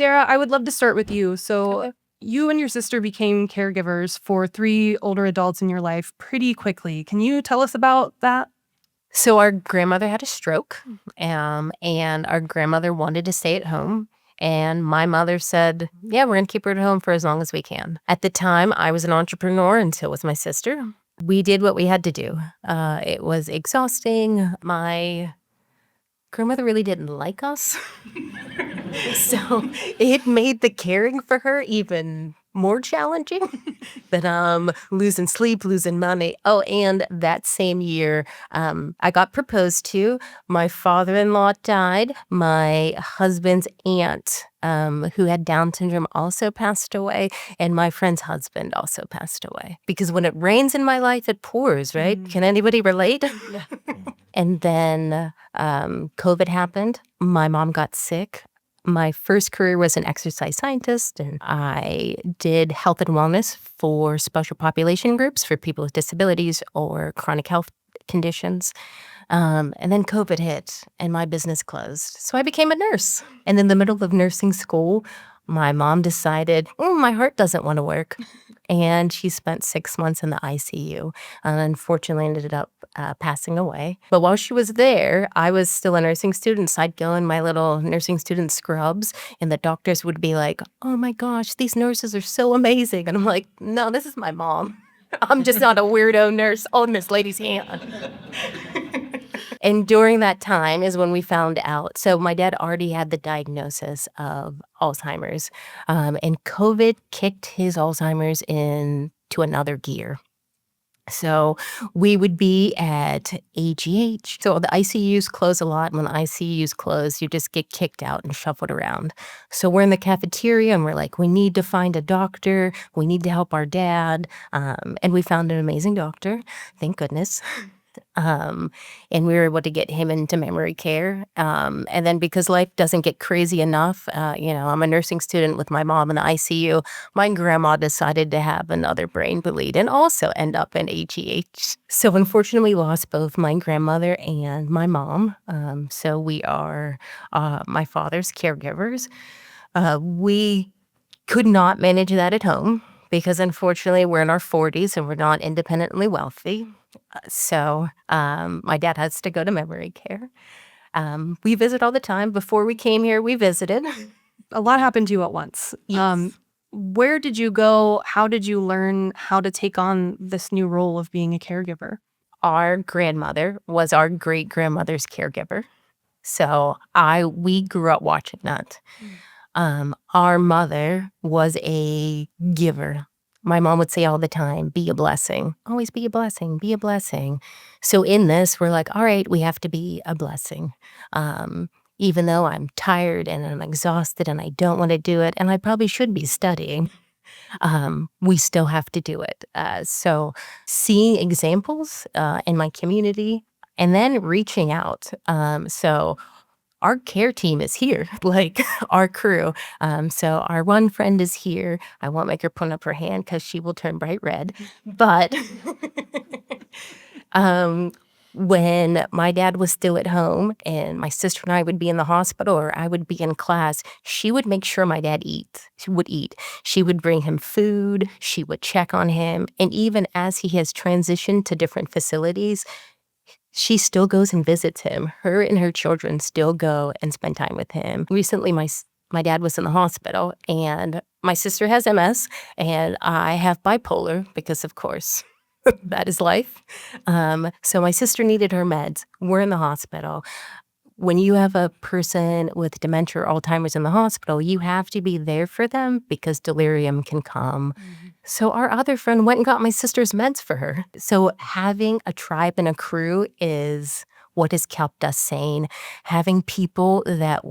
Darah, I would love to start with you. So Okay. you and your sister became caregivers for 3 older adults in your life pretty quickly. Can you tell us about that? So our grandmother had a stroke, and our grandmother wanted to stay at home. And my mother said, yeah, we're going to keep her at home for as long as we can. At the time, I was an entrepreneur, and so was my sister. We did what we had to do. It was exhausting. My grandmother really didn't like us. So it made the caring for her even more challenging. But losing sleep, losing money. Oh, and that same year, I got proposed to. My father-in-law died. My husband's aunt, who had Down syndrome, also passed away. And my friend's husband also passed away. Because when it rains in my life, it pours, right? Can anybody relate? And then COVID happened. My mom got sick. My first career was an exercise scientist, and I did health and wellness for special population groups for people with disabilities or chronic health conditions. And then COVID hit, and my business closed. So I became a nurse. And in the middle of nursing school, my mom decided, my heart doesn't want to work. And she spent 6 months in the ICU and unfortunately ended up passing away. But while she was there, I was still a nursing student. So I'd go in my little nursing student scrubs, and the doctors would be like, oh my gosh, these nurses are so amazing. And I'm like, no, this is my mom. I'm just not a weirdo nurse holding this lady's hand. And during that time is when we found out. So my dad already had the diagnosis of Alzheimer's, and COVID kicked his Alzheimer's into another gear. So we would be at AGH. So the ICUs close a lot. When the ICUs close, you just get kicked out and shuffled around. So we're in the cafeteria, and we're like, we need to find a doctor. We need to help our dad. And we found an amazing doctor, thank goodness. And we were able to get him into memory care. And then because life doesn't get crazy enough, I'm a nursing student with my mom in the ICU. My grandma decided to have another brain bleed and also end up in AGH. So unfortunately, lost both my grandmother and my mom. So we are my father's caregivers. We could not manage that at home because unfortunately we're in our 40s and we're not independently wealthy. So my dad has to go to memory care. We visit all the time. Before we came here, we visited. A lot happened to you at once. Yes. Where did you go? How did you learn how to take on this new role of being a caregiver? Our grandmother was our great-grandmother's caregiver. So we grew up watching that. Our mother was a giver. My mom would say all the time, be a blessing. Always be a blessing, be a blessing. So in this, we're like, all right, we have to be a blessing. Even though I'm tired and I'm exhausted and I don't want to do it, and I probably should be studying, we still have to do it. So seeing examples in my community and then reaching out. So our care team is here, like our crew. So our one friend is here. I won't make her put up her hand because she will turn bright red. But when my dad was still at home and my sister and I would be in the hospital or I would be in class, she would make sure my dad would eat. She would bring him food. She would check on him. And even as he has transitioned to different facilities, she still goes and visits him. Her and her children still go and spend time with him. Recently, my dad was in the hospital, and my sister has MS, and I have bipolar because, of course, that is life. So my sister needed her meds. We're in the hospital. When you have a person with dementia or Alzheimer's in the hospital, you have to be there for them because delirium can come. So our other friend went and got my sister's meds for her. So having a tribe and a crew is what has kept us sane. Having people that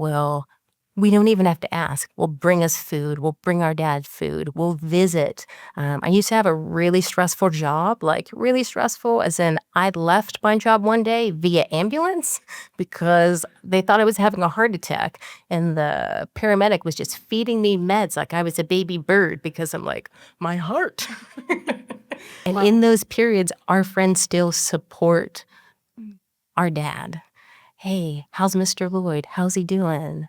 we don't even have to ask, will bring us food, will bring our dad food, will visit. I used to have a really stressful job, like really stressful, as in I left my job one day via ambulance because they thought I was having a heart attack. And the paramedic was just feeding me meds like I was a baby bird because I'm like, my heart. And in those periods, our friends still support our dad. Hey, how's Mr. Lloyd? How's he doing?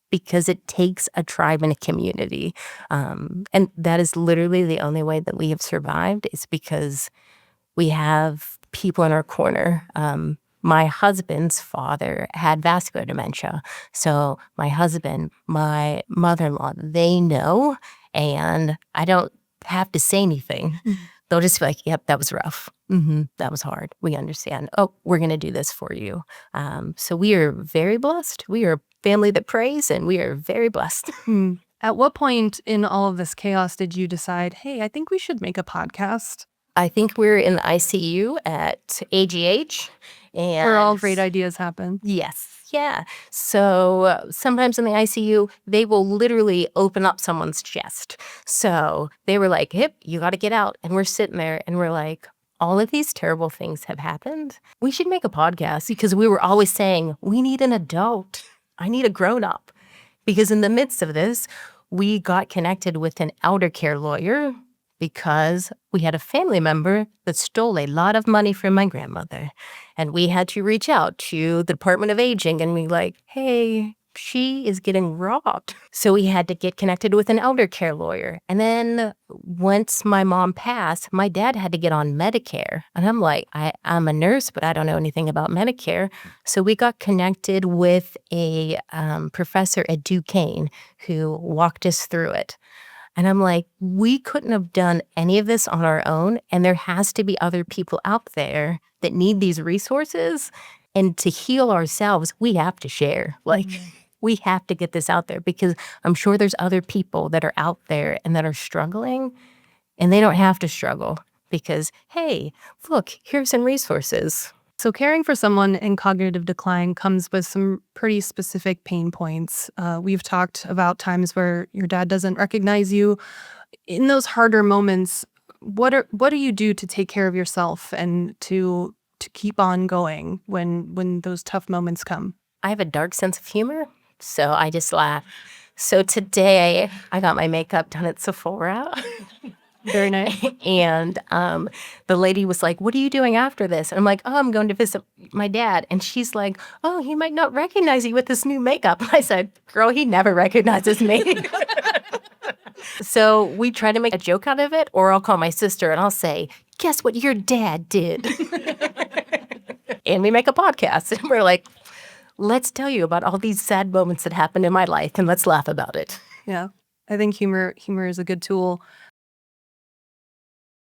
because it takes a tribe and a community. And that is literally the only way that we have survived, is because we have people in our corner. My husband's father had vascular dementia. So my husband, my mother-in-law, they know, and I don't have to say anything. They'll just be like, yep, that was rough. That was hard. We understand. Oh, we're going to do this for you. So we are very blessed. We are a family that prays, and we are very blessed. At what point in all of this chaos did you decide, hey, I think we should make a podcast? I think we're in the ICU at AGH. And Where all great ideas happen. Yes. Yeah. So sometimes in the ICU, they will literally open up someone's chest. So they were like, "Hip, you got to get out." And we're sitting there and we're like, all of these terrible things have happened. We should make a podcast, because we were always saying, we need an adult. I need a grown up. Because in the midst of this, we got connected with an elder care lawyer, because we had a family member that stole a lot of money from my grandmother. And we had to reach out to the Department of Aging and be like, hey, she is getting robbed. So we had to get connected with an elder care lawyer. And then once my mom passed, my dad had to get on Medicare. And I'm like, I'm a nurse, but I don't know anything about Medicare. So we got connected with a professor at Duquesne who walked us through it. And I'm like, we couldn't have done any of this on our own. And there has to be other people out there that need these resources. And to heal ourselves, we have to share. Like, we have to get this out there, because I'm sure there's other people that are out there and that are struggling, and they don't have to struggle, because, hey, look, here's some resources. So caring for someone in cognitive decline comes with some pretty specific pain points. We've talked about times where your dad doesn't recognize you. In those harder moments, what do you do to take care of yourself and to keep on going when those tough moments come? I have a dark sense of humor, so I just laugh. So today I got my makeup done at Sephora. Very nice. And the lady was like, what are you doing after this? And I'm like, oh, I'm going to visit my dad. And she's like, oh, he might not recognize you with this new makeup. And I said, girl, he never recognizes me. So we try to make a joke out of it, or I'll call my sister and I'll say, guess what your dad did? And we make a podcast. And we're like, let's tell you about all these sad moments that happened in my life, and let's laugh about it. Yeah. I think humor is a good tool.